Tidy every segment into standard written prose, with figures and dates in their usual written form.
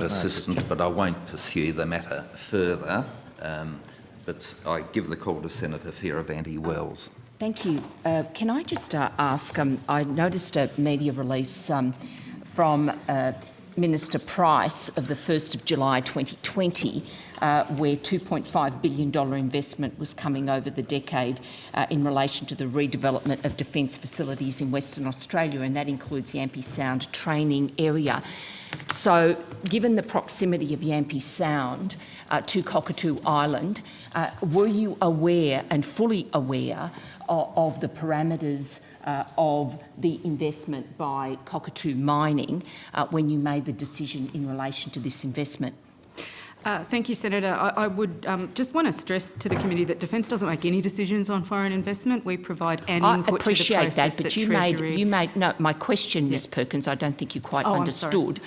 assistance, but I won't pursue the matter further. But I give the call to Senator Fierravanti-Wells. Thank you. Can I just ask, I noticed a media release from Minister Price of the 1st of July 2020 where $2.5 billion investment was coming over the decade in relation to the redevelopment of defence facilities in Western Australia, and that includes Yampi Sound training area. So, given the proximity of Yampi Sound to Cockatoo Island, were you aware and fully aware of the parameters of the investment by Cockatoo Mining when you made the decision in relation to this investment? Thank you, Senator. I would just want to stress to the committee that Defence doesn't make any decisions on foreign investment. We provide an input to the process but Treasury... you made no. My question, Ms. Perkins, I don't think you quite understood.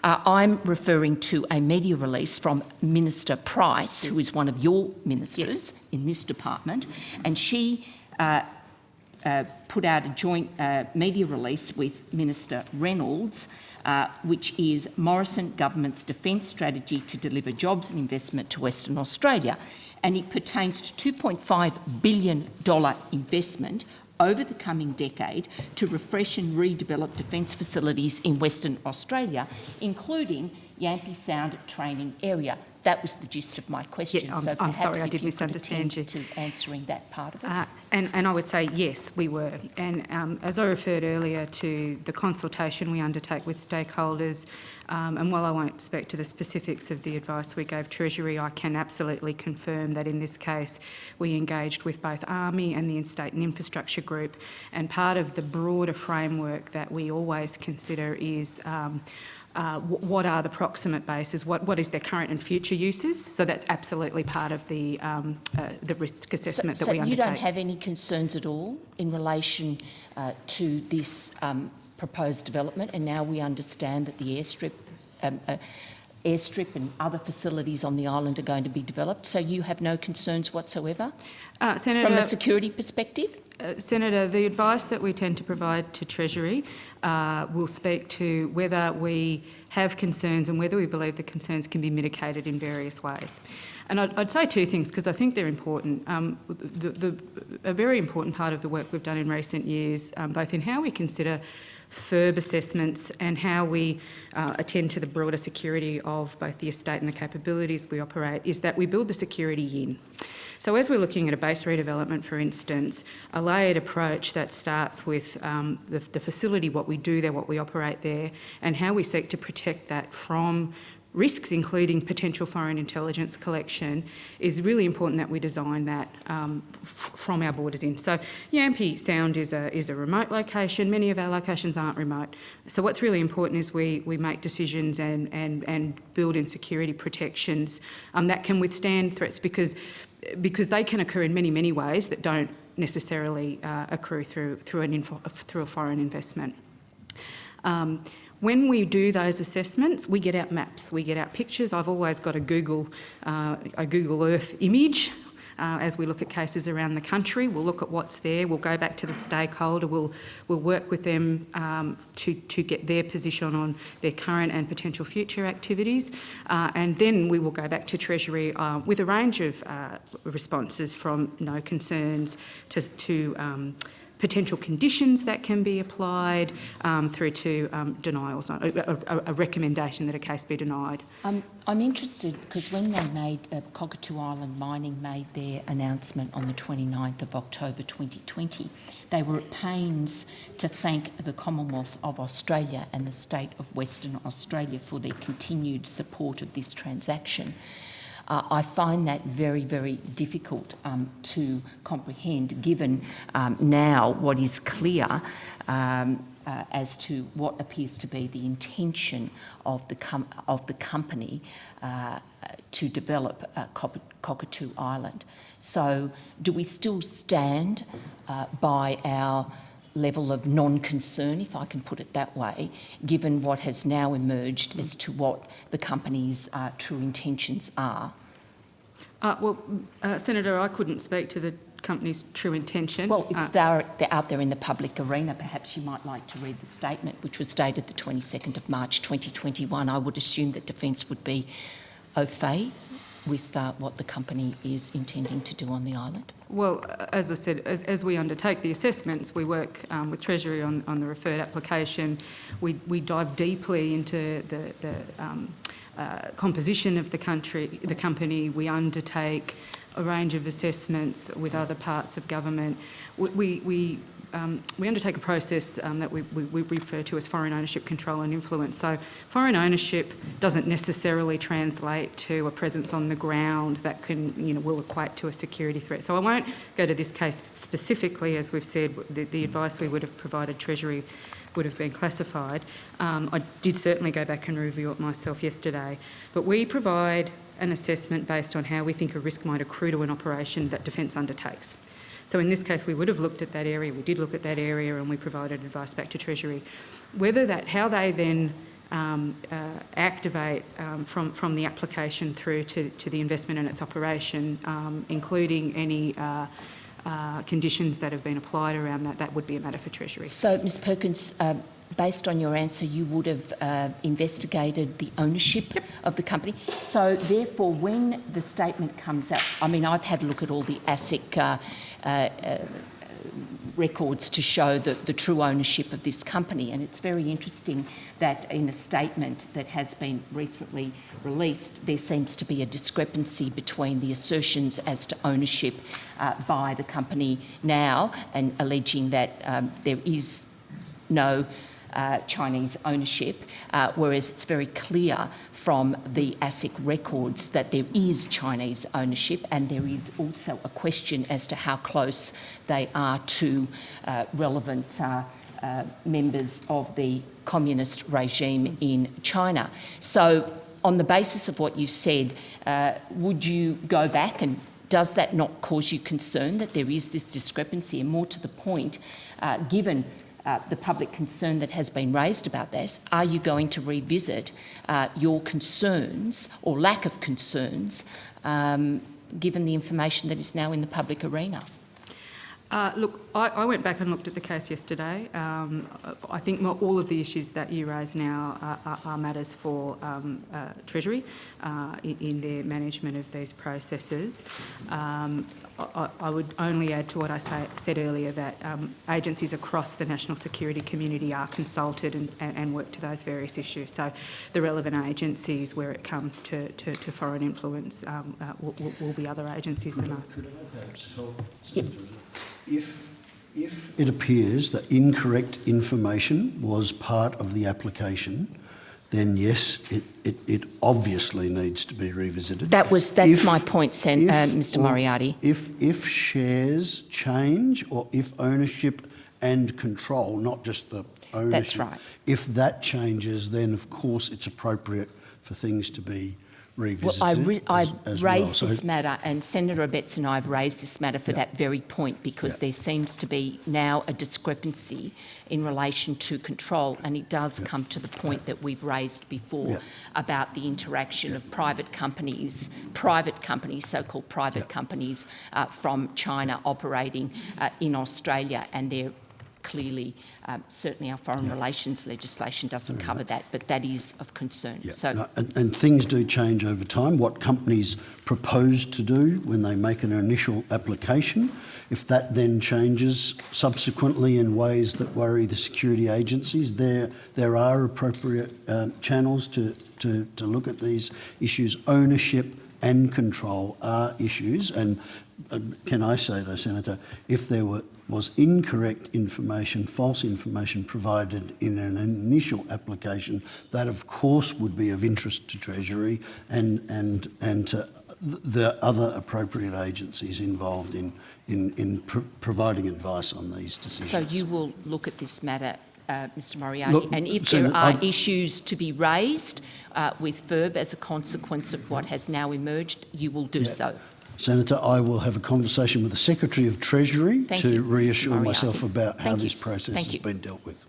I'm I'm referring to a media release from Minister Price, who is one of your ministers in this department, and she put out a joint media release with Minister Reynolds, which is Morrison Government's defence strategy to deliver jobs and investment to Western Australia. And it pertains to $2.5 billion investment over the coming decade to refresh and redevelop defence facilities in Western Australia, including Yampi Sound training area. That was the gist of my question. Yeah, I'm sorry, I did misunderstand you. To answering that part of it. And I would say yes, we were. And as I referred earlier to the consultation we undertake with stakeholders, and while I won't speak to the specifics of the advice we gave Treasury, I can absolutely confirm that in this case we engaged with both Army and the Estate and Infrastructure Group, and part of the broader framework that we always consider is what are the proximate bases, what is their current and future uses. So that's absolutely part of the risk assessment that we undertake. So you don't have any concerns at all in relation to this proposed development, and now we understand that the airstrip and other facilities on the island are going to be developed, so you have no concerns whatsoever Senator, from a security perspective? Senator, the advice that we tend to provide to Treasury will speak to whether we have concerns and whether we believe the concerns can be mitigated in various ways. And I'd say two things because I think they're important. A very important part of the work we've done in recent years, both in how we consider FIRB assessments and how we attend to the broader security of both the estate and the capabilities we operate, is that we build the security in. So as we're looking at a base redevelopment, for instance, a layered approach that starts with the facility, what we do there, what we operate there, and how we seek to protect that from risks, including potential foreign intelligence collection, is really important that we design that from our borders in. So Yampi Sound is a remote location. Many of our locations aren't remote. So what's really important is we make decisions and build in security protections that can withstand threats because they can occur in many, many ways that don't necessarily accrue through a foreign investment. When we do those assessments, we get out maps, we get out pictures. I've always got a Google Earth image. As we look at cases around the country, we'll look at what's there, we'll go back to the stakeholder, we'll work with them to get their position on their current and potential future activities, and then we will go back to Treasury with a range of responses from no concerns to potential conditions that can be applied through to denials, a recommendation that a case be denied. I'm interested because when they made Cockatoo Island Mining made their announcement on the 29th of October 2020, they were at pains to thank the Commonwealth of Australia and the state of Western Australia for their continued support of this transaction. I find that very, very difficult to comprehend, given now what is clear as to what appears to be the intention of the company to develop Cockatoo Island. So, do we still stand by our level of non-concern, if I can put it that way, given what has now emerged as to what the company's true intentions are? Senator, I couldn't speak to the company's true intention. Well, it's they're out there in the public arena. Perhaps you might like to read the statement, which was dated the 22nd of March 2021. I would assume that Defence would be au fait with what the company is intending to do on the island. Well, as I said, as we undertake the assessments, we work with Treasury on the referred application. We dive deeply into the composition of the company. We undertake a range of assessments with other parts of government. We undertake a process that we refer to as foreign ownership, control and influence. So foreign ownership doesn't necessarily translate to a presence on the ground that will equate to a security threat. So I won't go to this case specifically. As we've said, the advice we would have provided Treasury would have been classified. I did certainly go back and review it myself yesterday. But we provide an assessment based on how we think a risk might accrue to an operation that Defence undertakes. So in this case, we would have looked at that area, we did look at that area, and we provided advice back to Treasury. How they then activate from the application through to the investment and its operation, including any conditions that have been applied around that would be a matter for Treasury. So, Ms Perkins, based on your answer, you would have investigated the ownership of the company. So, therefore, when the statement comes out, I mean, I've had a look at all the ASIC records to show the true ownership of this company, and it's very interesting that in a statement that has been recently released, there seems to be a discrepancy between the assertions as to ownership by the company now and alleging that there is no Chinese ownership, whereas it's very clear from the ASIC records that there is Chinese ownership, and there is also a question as to how close they are to relevant members of the communist regime in China. So on the basis of what you said, would you go back, and does that not cause you concern that there is this discrepancy? And more to the point, given the public concern that has been raised about this, are you going to revisit your concerns or lack of concerns given the information that is now in the public arena? Look, I went back and looked at the case yesterday. I think all of the issues that you raise now are matters for Treasury in their management of these processes. I would only add to what I said earlier that agencies across the national security community are consulted and work to those various issues. So the relevant agencies where it comes to foreign influence will be other agencies than us. If it appears that incorrect information was part of the application, then yes, it obviously needs to be revisited. That's my point, Mr. Moriarty. If shares change, or if ownership and control, not just the ownership, that's right. If that changes, then of course it's appropriate for things to be revisited. Well, I raised this matter, and Senator Abetz and I have raised this matter for that very point, because there seems to be now a discrepancy in relation to control, and it does come to the point that we've raised before about the interaction of private companies, so-called private companies from China operating in Australia, and they're clearly, certainly our foreign relations legislation doesn't cover that, but that is of concern. Yeah. So, and things do change over time. What companies propose to do when they make an initial application, if that then changes subsequently in ways that worry the security agencies, there are appropriate channels to look at these issues. Ownership and control are issues, and can I say though, Senator, if there was incorrect information, false information provided in an initial application, that of course would be of interest to Treasury and to the other appropriate agencies involved in providing advice on these decisions. So you will look at this matter, Mr. Moriarty, and if there are issues to be raised with FIRB as a consequence of what has now emerged, you will do so. Senator, I will have a conversation with the Secretary of Treasury to reassure myself about how this process has been dealt with.